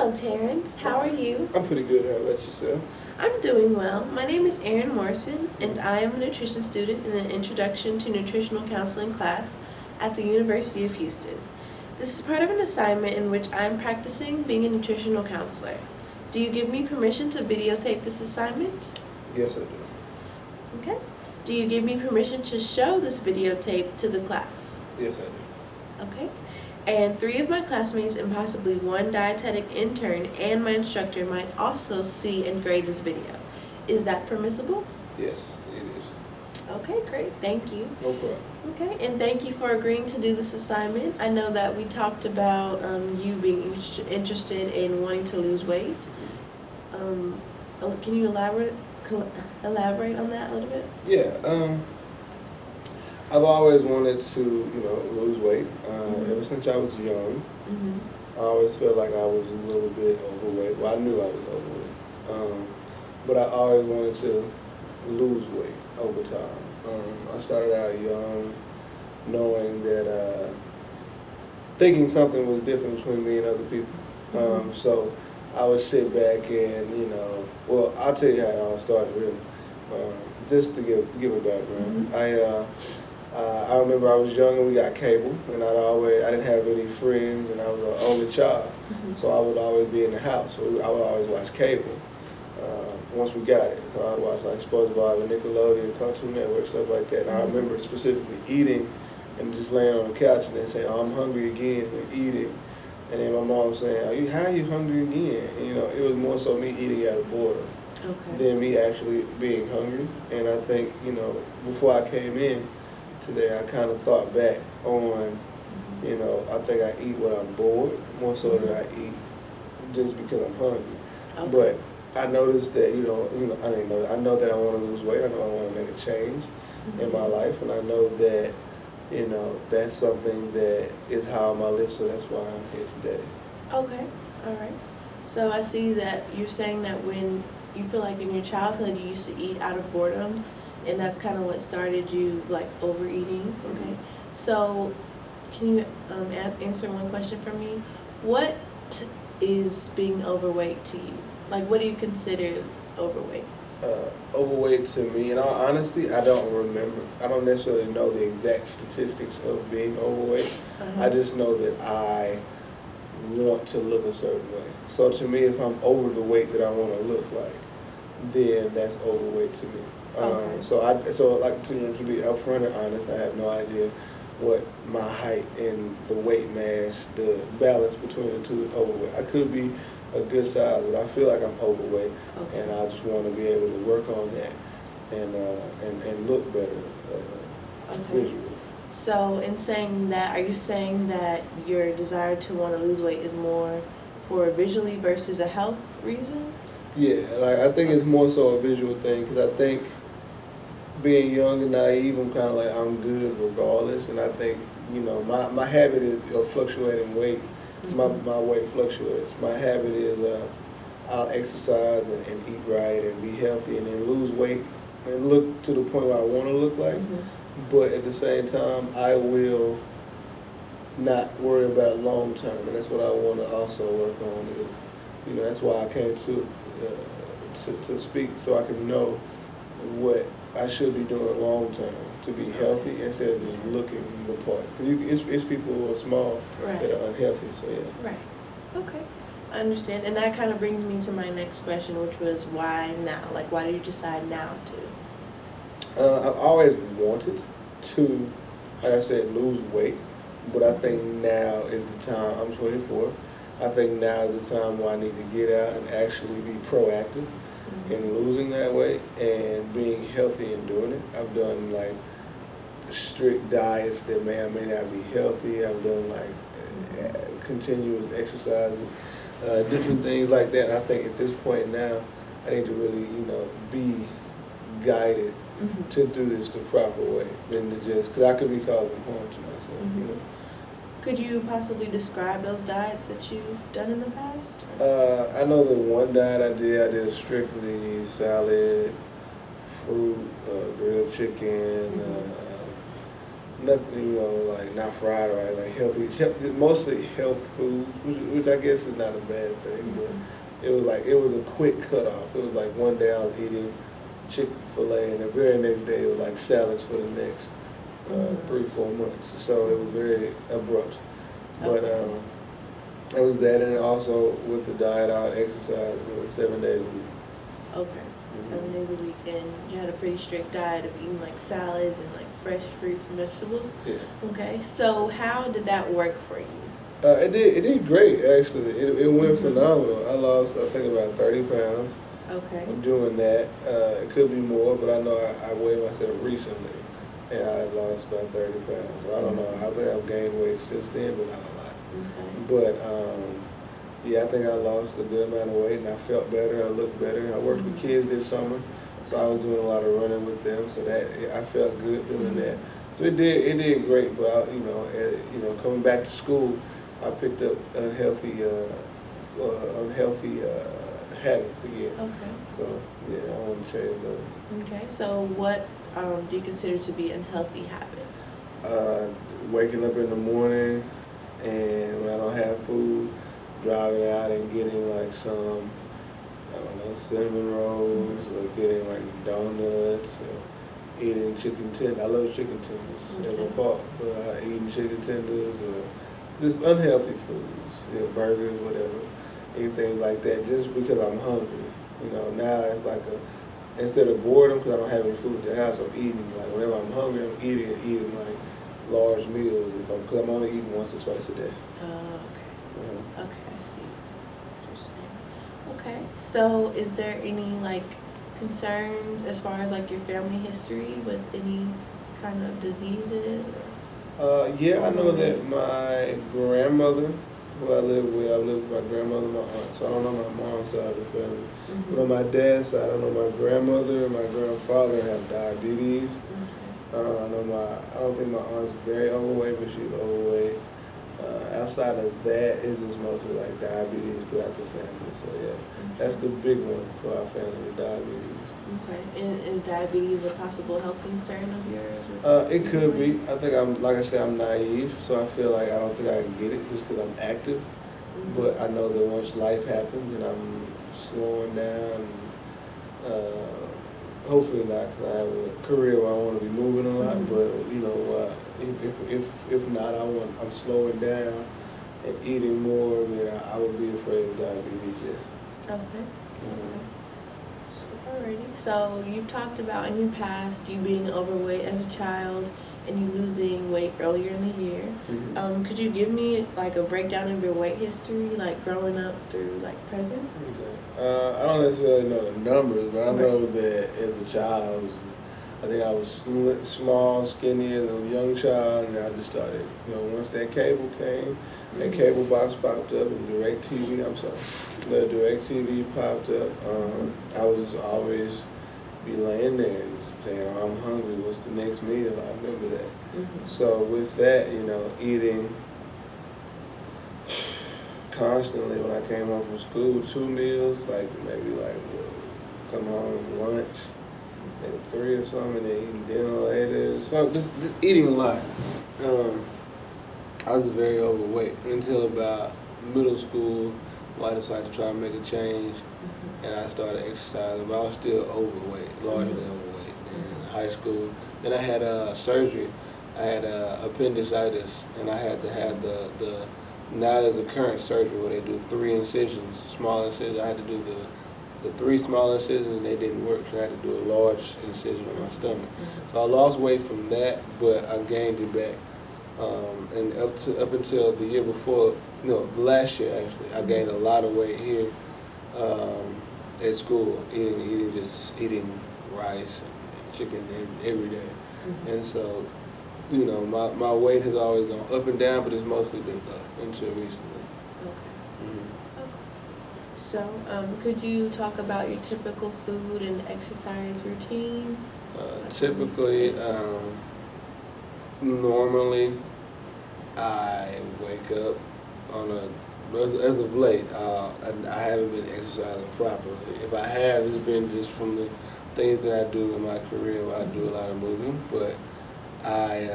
Hello, Terrence. How are you? I'm pretty good. How about yourself? I'm doing well. My name is Erin Morrison, and I am a nutrition student in the Introduction to Nutritional Counseling class at the University of Houston. This is part of an assignment in which I'm practicing being a nutritional counselor. Do you give me permission to videotape this assignment? Yes, I do. Okay. Do you give me permission to show this videotape to the class? Yes, I do. Okay. And 3 of my classmates and possibly 1 dietetic intern and my instructor might also see and grade this video. Is that permissible? Yes, it is. Okay, great. Thank you. No problem. Okay, and thank you for agreeing to do this assignment. I know that we talked about you being interested in wanting to lose weight. Can you elaborate on that a little bit? Yeah. I've always wanted to, lose weight. Ever since I was young, Mm-hmm. I always felt like I was a little bit overweight. Well, I knew I was overweight, but I always wanted to lose weight over time. I started out young, knowing that, thinking something was different between me and other people. So I would sit back and, well, I'll tell you how it all started really. Just to give a background, I remember I was young and we got cable, and I didn't have any friends, and I was an only child, so I would always be in the house. So I would always watch cable. Once we got it, so I'd watch like SpongeBob and Nickelodeon, Cartoon Network, stuff like that. And I remember specifically eating and just laying on the couch and then saying, "Oh, I'm hungry again," and eating. And then my mom saying, how are you hungry again? And, it was more so me eating out of boredom than me actually being hungry. And I think, before I came in today, I kind of thought back on, I think I eat when I'm bored more so than I eat just because I'm hungry. Okay. But I noticed that, I know that I want to lose weight. I know I want to make a change in my life, and I know that, that's something that is high on my list, so that's why I'm here today. Okay, all right. So I see that you're saying that when you feel like in your childhood you used to eat out of boredom, and that's kind of what started you like overeating. Okay. So can you answer one question for me? What is being overweight to you? Like, what do you consider overweight? Overweight to me, in all honesty, I don't remember. I don't necessarily know the exact statistics of being overweight. I just know that I want to look a certain way. So to me, if I'm over the weight that I want to look like, then that's overweight to me. So to be upfront and honest, I have no idea what my height and the weight mass, the balance between the two is overweight. I could be a good size, but I feel like I'm overweight, and I just want to be able to work on that and look better visually. So in saying that, are you saying that your desire to want to lose weight is more for visually versus a health reason? Yeah, I think it's more so a visual thing, because I think being young and naive, I'm kind of like, I'm good regardless, and I think, my habit is of fluctuating weight. My weight fluctuates. My habit is I'll exercise and eat right and be healthy and then lose weight and look to the point where I want to look like. But at the same time, I will not worry about long term, and that's what I want to also work on. Is that's why I came to speak, so I can know what I should be doing long term to be healthy instead of just looking the part. It's people who are small that are unhealthy. So yeah. Right. Okay. I understand, and that kind of brings me to my next question, which was why now? Like, why did you decide now to? I've always wanted to, like I said, lose weight, but I think now is the time. I'm 24. I think now is the time where I need to get out and actually be proactive in losing that weight and being healthy and doing it. I've done like strict diets that may or may not be healthy. I've done like continuous exercises, different things like that. And I think at this point now, I need to really, be guided to do this the proper way than to just, because I could be causing harm to myself, Could you possibly describe those diets that you've done in the past? I know that one diet I did strictly salad, fruit, grilled chicken, nothing, like not fried right, like mostly health foods, which I guess is not a bad thing, but it was a quick cutoff. It was like one day I was eating Chick-fil-A, and the very next day it was like salads for the next 3-4 months. So it was very abrupt. But it was that, and also with the diet, I would exercise 7 days a week. Okay. 7 days a week, and you had a pretty strict diet of eating like salads and like fresh fruits and vegetables. Yeah. Okay, so how did that work for you? It did great actually. It went phenomenal. I lost I think about 30 pounds. Okay. I'm doing that. It could be more, but I know I weighed myself recently, and I lost about 30 pounds. So I don't know. I think I've gained weight since then, but not a lot. Okay. But yeah, I think I lost a good amount of weight, and I felt better. I looked better. I worked with kids this summer, so I was doing a lot of running with them. So that I felt good doing that. So it did great. But coming back to school, I picked up unhealthy habits again. Okay. So yeah, I want to change those. Okay, so what do you consider to be unhealthy habits? Waking up in the morning, and when I don't have food, driving out and getting like some, I don't know, cinnamon rolls, or getting like donuts, or eating chicken tenders. I love chicken tenders as a fault, but eating chicken tenders, or just unhealthy foods, burgers, whatever, anything like that, just because I'm hungry. Now it's like instead of boredom, because I don't have any food at the house, I'm eating, like whenever I'm hungry, I'm eating like large meals, because I'm only eating once or twice a day. Okay. Okay, I see. Interesting. Okay, so is there any like concerns as far as like your family history with any kind of diseases? Yeah, I know that my grandmother, who I lived with my grandmother and my aunt, so I don't know my mom's side of the family. But on my dad's side, I know my grandmother and my grandfather have diabetes. I don't think my aunt's very overweight, but she's overweight. Outside of that, it's just mostly like diabetes throughout the family. So yeah, that's the big one for our family, diabetes. Okay, and is diabetes a possible health concern of yours? It could be. I think like I said, I'm naive, so I feel like I don't think I can get it just because I'm active. But I know that once life happens and I'm slowing down, hopefully not, 'cause I have a career where I want to be moving a lot. But if not, I'm slowing down and eating more, then I would be afraid of diabetes. Yeah. Okay. Alrighty, so you've talked about in your past you being overweight as a child and you losing weight earlier in the year. Could you give me like a breakdown of your weight history, like growing up through like present? Okay. I don't necessarily know the numbers, but I know that as a child I think I was small, skinny as a young child, and I just started, once that cable came, that cable box popped up, and DirecTV popped up, I would just always be laying there and just saying, oh, I'm hungry, what's the next meal? I remember that. So with that, eating constantly when I came home from school, 2 meals, come home lunch at 3 or something, and then eating dinner later. So just eating a lot. I was very overweight until about middle school, when I decided to try to make a change, and I started exercising, but I was still overweight, largely overweight in high school. Then I had surgery. I had appendicitis, and I had to have now there's a current surgery where they do 3 incisions, small incisions. I had to do the 3 small incisions, and they didn't work, so I had to do a large incision on my stomach. So I lost weight from that, but I gained it back. And up until the year before, last year actually, I gained a lot of weight here at school, eating rice and chicken every day. And so, my weight has always gone up and down, but it's mostly been up until recently. Okay. Okay. So, could you talk about your typical food and exercise routine? Typically, normally, I wake up as of late, I haven't been exercising properly. If I have, it's been just from the things that I do in my career where I do a lot of moving, but I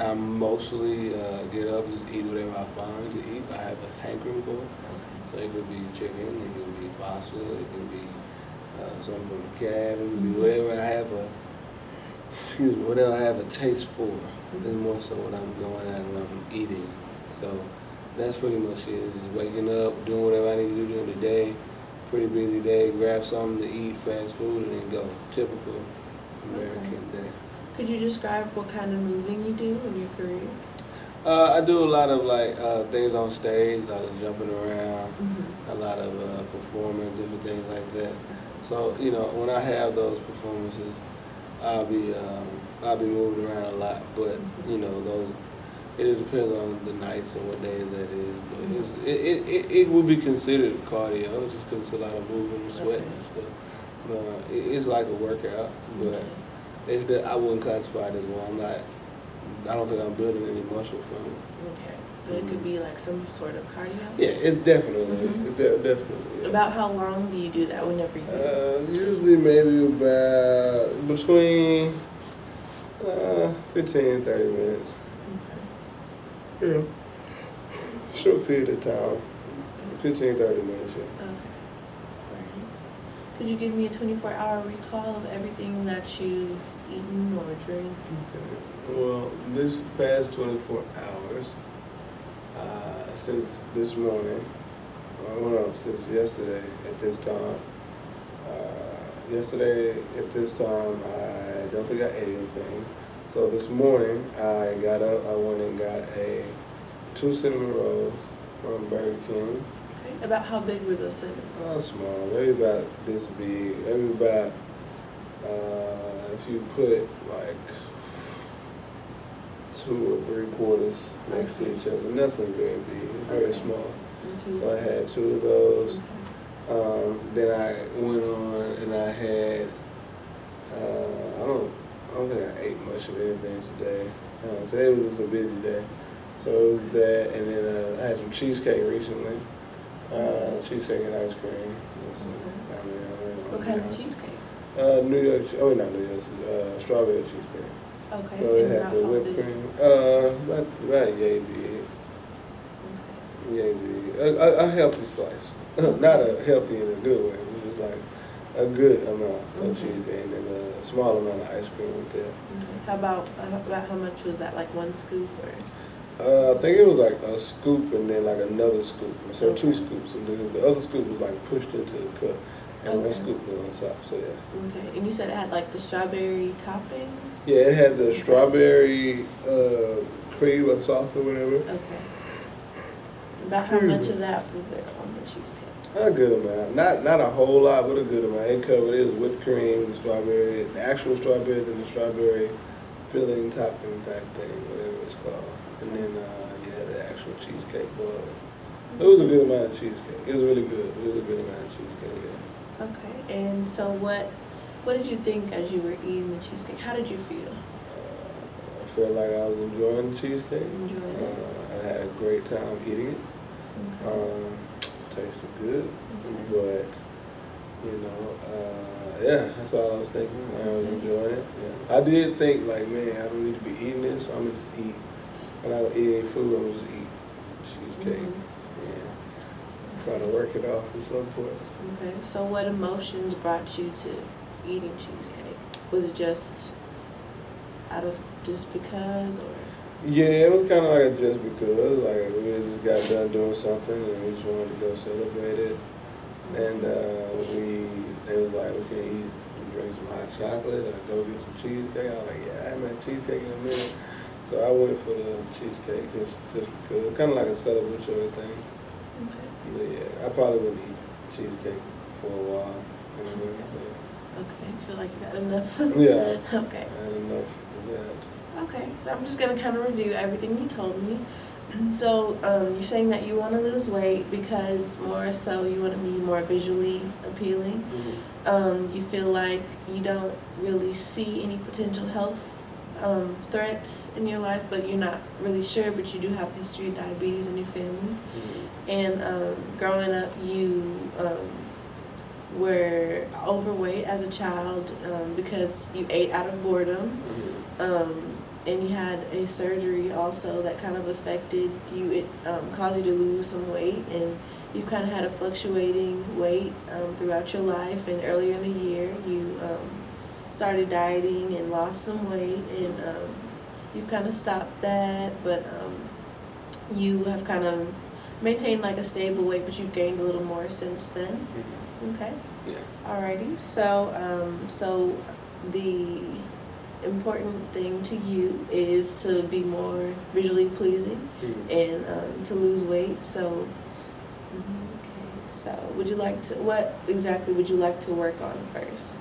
I mostly get up, just eat whatever I find to eat. I have a hankering for it. So it could be chicken, it can be pasta, it can be something from the calf, it can be whatever I have whatever I have a taste for. Is more so what I'm going at when I'm eating. So that's pretty much it. Just waking up, doing whatever I need to do during the day. Pretty busy day. Grab something to eat, fast food, and then go. Typical American day. Could you describe what kind of moving you do in your career? I do a lot of things on stage, a lot of jumping around, a lot of performing, different things like that. So when I have those performances, I'll be moving around a lot. But it depends on the nights and what days that is. But it would be considered cardio just because it's a lot of moving and sweating and stuff. It's like a workout, but it's that I wouldn't classify it as well. I don't think I'm building any muscle from it. Okay, but it could be like some sort of cardio. Yeah, it's definitely. Definitely. Yeah. About how long do you do that? Whenever you do it? Usually maybe about between 15 and 30 minutes. Okay. Yeah. Short period of time. 15, 30 minutes, yeah. Okay. Right. Could you give me a 24-hour recall of everything that you've eaten or drank? Okay. Well, this past 24 hours, since this morning, since yesterday at this time. Yesterday at this time, I don't think I ate anything. So this morning, I got up, I went and got 2 cinnamon rolls from Burger King. Okay. About how big were those cinnamon? Small, maybe about this big. Maybe about, if you put like 2 or 3 quarters next to each other, nothing very big, very small. So I had 2 of those. Then I went on and I had, I don't think I ate much of anything today. Today was just a busy day. So it was that, and then I had some cheesecake recently. Cheesecake and ice cream. What kind of cheesecake? New York, not New York, strawberry cheesecake. Okay. So it had the whipped cream. About yay big. Okay. Yay big. A healthy slice. Not a healthy in a good way. It was like a good amount of cheesecake and then a small amount of ice cream with that. Okay. How about how much was that? Like 1 scoop or? I think it was like a scoop and then like another scoop. So 2 scoops, and the other scoop was like pushed into the cup, and 1 scoop was on top. So yeah. Okay, and you said it had like the strawberry toppings. Yeah, it had the strawberry cream or sauce or whatever. Okay. About how much of that was there on the cheesecake? A good amount, not a whole lot, but a good amount. It covered it was whipped cream, the strawberry, the actual strawberry, then the strawberry filling topping type thing, whatever it's called. And then, the actual cheesecake below it. It was a good amount of cheesecake. It was really good. It was a good amount of cheesecake, yeah. Okay, and so what did you think as you were eating the cheesecake? How did you feel? I felt like I was enjoying the cheesecake. Enjoying it? I had a great time eating it. Okay. Tasted good, Okay. but that's all I was thinking. I was enjoying it. Yeah. I did think like, man, I don't need to be eating this, so I'm gonna just eat. When I don't eat any food, I'm gonna just eat cheesecake. Yeah. Try to work it off and so forth. Okay, so what emotions brought you to eating cheesecake? Was it just out of just because, or? Yeah, it was kind of like just because, like we just got done doing something and we just wanted to go celebrate it. And they was like, we can eat and drink some hot chocolate or go get some cheesecake. I was like, yeah, I haven't had cheesecake in a minute. So I went for the cheesecake just because, kind of like a celebratory thing. Okay. But yeah, I probably wouldn't eat cheesecake for a while. Anyway, Okay, you feel like you got enough? Yeah. Okay. I had enough of that. Okay, so I'm just gonna kind of review everything you told me. So you're saying that you want to lose weight because more so you want to be more visually appealing. You feel like you don't really see any potential health threats in your life, but you're not really sure, but you do have a history of diabetes in your family. And growing up, you were overweight as a child because you ate out of boredom. and you had a surgery also that kind of affected you. It caused you to lose some weight, and you kind of had a fluctuating weight throughout your life. And earlier in the year, you started dieting and lost some weight, and you've kind of stopped that, but you have kind of maintained like a stable weight, but you've gained a little more since then. Okay. Yeah. Alrighty. So the important thing to you is to be more visually pleasing and to lose weight. So, okay. So, what exactly would you like to work on first?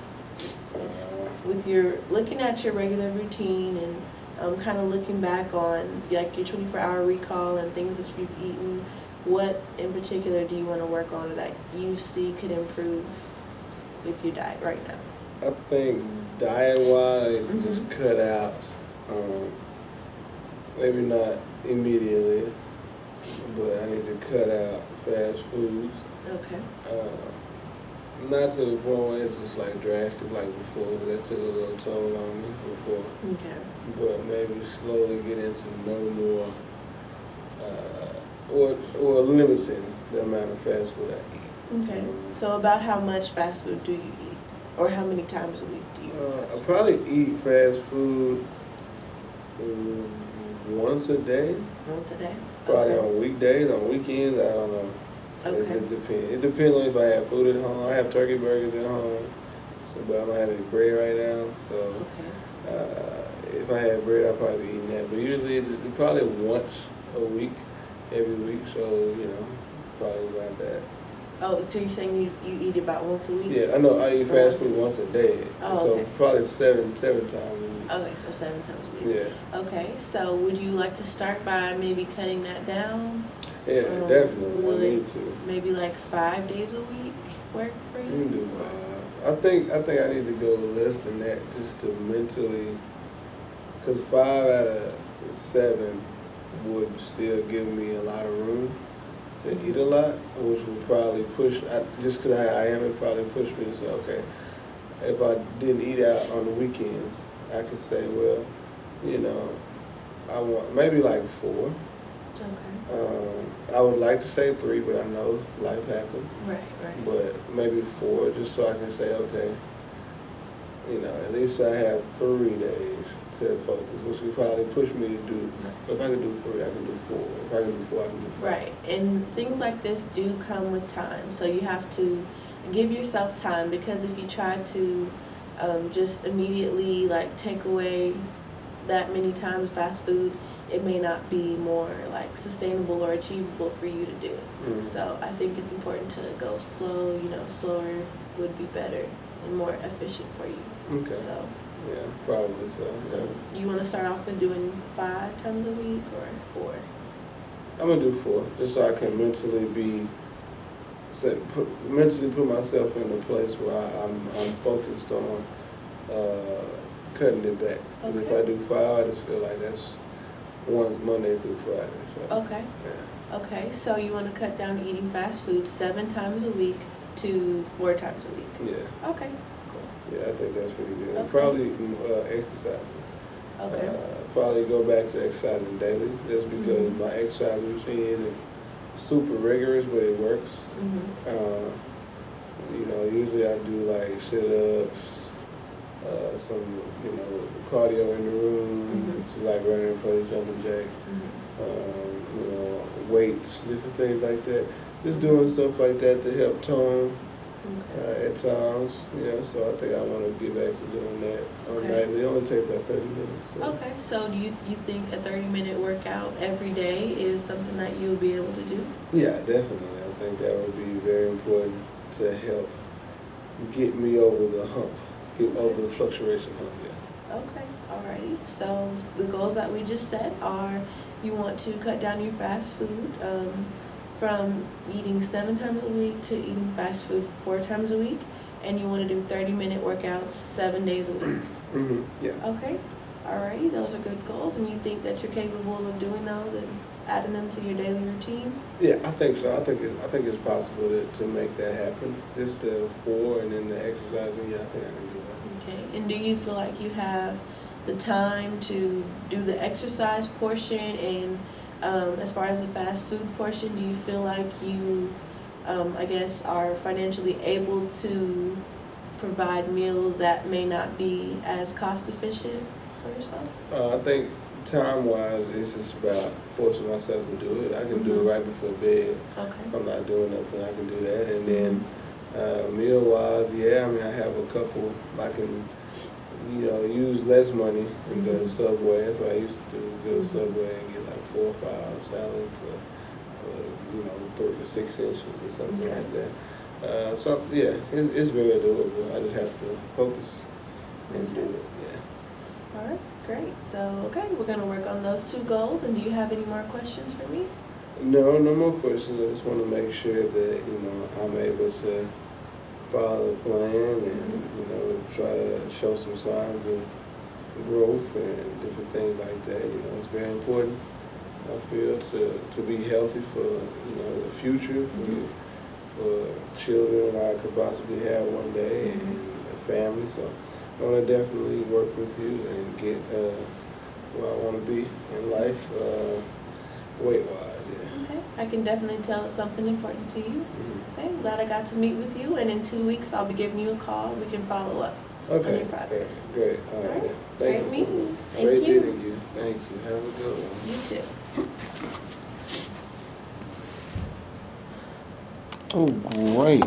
With your looking at your regular routine and kind of looking back on like your 24-hour recall and things that you've eaten, what in particular do you want to work on or that you see could improve with your diet right now? I think diet-wise, just cut out, maybe not immediately, but I need to cut out fast foods. Okay. Not to the point where it's just like drastic like before, 'cause that took a little toll on me before. Okay. But maybe slowly get into no more, or limiting the amount of fast food I eat. Okay. So about how much fast food do you eat? Or how many times a week do you eat I fast food? probably eat fast food once a day. Once a day? Probably Okay. on weekdays, on weekends, I don't know. Okay. It just depends. It depends on if I have food at home. I have turkey burgers at home, but I don't have any bread right now. So Okay. if I had bread, I'd probably be eating that. But usually it's probably once a week, every week. So, probably about that. Oh, so you're saying you eat about once a week? Yeah, I know I eat fast food once a day. Oh, so okay. probably seven times a week. Okay, so 7 times a week. Yeah. Okay, so would you like to start by maybe cutting that down? Yeah, definitely. Will I need to. maybe like 5 days a week work for you? You can do 5. I think I need to go less than that just to mentally, because 5 out of 7 would still give me a lot of room to eat a lot, which would probably push. Just because I am, it probably push me to say, okay, if I didn't eat out on the weekends, I could say, well, I want maybe like 4. Okay. I would like to say 3, but I know life happens. Right. But maybe 4, just so I can say, okay, at least I have 3 days to focus, which would probably push me to do. If I can do 3, I can do 4. If I can do 4, I can do 5. Right, and things like this do come with time, so you have to give yourself time, because if you try to just immediately like take away that many times fast food, it may not be more like sustainable or achievable for you to do. Mm-hmm. So I think it's important to go slow. Slower would be better and more efficient for you. Okay. So Yeah, probably so. so you want to start off with doing 5 times a week or 4? I'm gonna do 4, just so I can mentally put myself in a place where I'm focused on cutting it back. And if Okay. I do 5, I just feel like that's once Monday through Friday. So, Okay. yeah. Okay, so you want to cut down eating fast food 7 times a week to 4 times a week. Yeah. Okay, cool. Yeah, I think that's pretty good. Okay. Probably exercising. Okay. Probably go back to exercising daily, just because my exercise routine isn't super rigorous, but it works. Mhm. Usually I do like sit-ups, some, cardio in the room, which is like running in place, jumping jack, weights, different things like that. Just doing stuff like that to help tone Okay. at times, so I think I want to get back to doing that on nightly. It only takes about 30 minutes. So. Okay, so do you think a 30-minute workout every day is something that you'll be able to do? Yeah, definitely. I think that would be very important to help get me over the hump, over the fluctuation hump, yeah. Okay, alrighty. So the goals that we just set are you want to cut down your fast food from eating 7 times a week to eating fast food 4 times a week, and you want to do 30-minute workouts 7 days a week. Yeah. Okay, alrighty. Those are good goals, and you think that you're capable of doing those and adding them to your daily routine? Yeah, I think so. I think it's possible to make that happen. Just the 4 and then the exercising. Yeah, I think I can do that. Okay, and do you feel like you have the time to do the exercise portion, and as far as the fast food portion, do you feel like you, I guess, are financially able to provide meals that may not be as cost efficient for yourself? I think time-wise, it's just about forcing myself to do it. I can do it right before bed. Okay. If I'm not doing nothing, I can do that. And then meal-wise, yeah, I mean, I have a couple. I can, use less money and go to Subway. That's what I used to do. Go to Subway and get like $4 or $5 salad for 3 or 6 inches or something like that. So yeah, it's very doable. I just have to focus and do it. Yeah. All right, great. So, okay, we're going to work on those 2 goals. And do you have any more questions for me? No more questions. I just want to make sure that, I'm able to follow the plan and, try to show some signs of growth and different things like that. It's very important, I feel, to be healthy for, the future, for children I could possibly have one day and a family. So I want to definitely work with you and get where I want to be in life, weight-wise, yeah. Okay, I can definitely tell it's something important to you. Okay, glad I got to meet with you, and in 2 weeks I'll be giving you a call. We can follow up on your progress. Great. All right. All right. Thank Great you so meeting. much. Thank Great you. meeting you. Thank you. Have a good one. You too. Oh, great.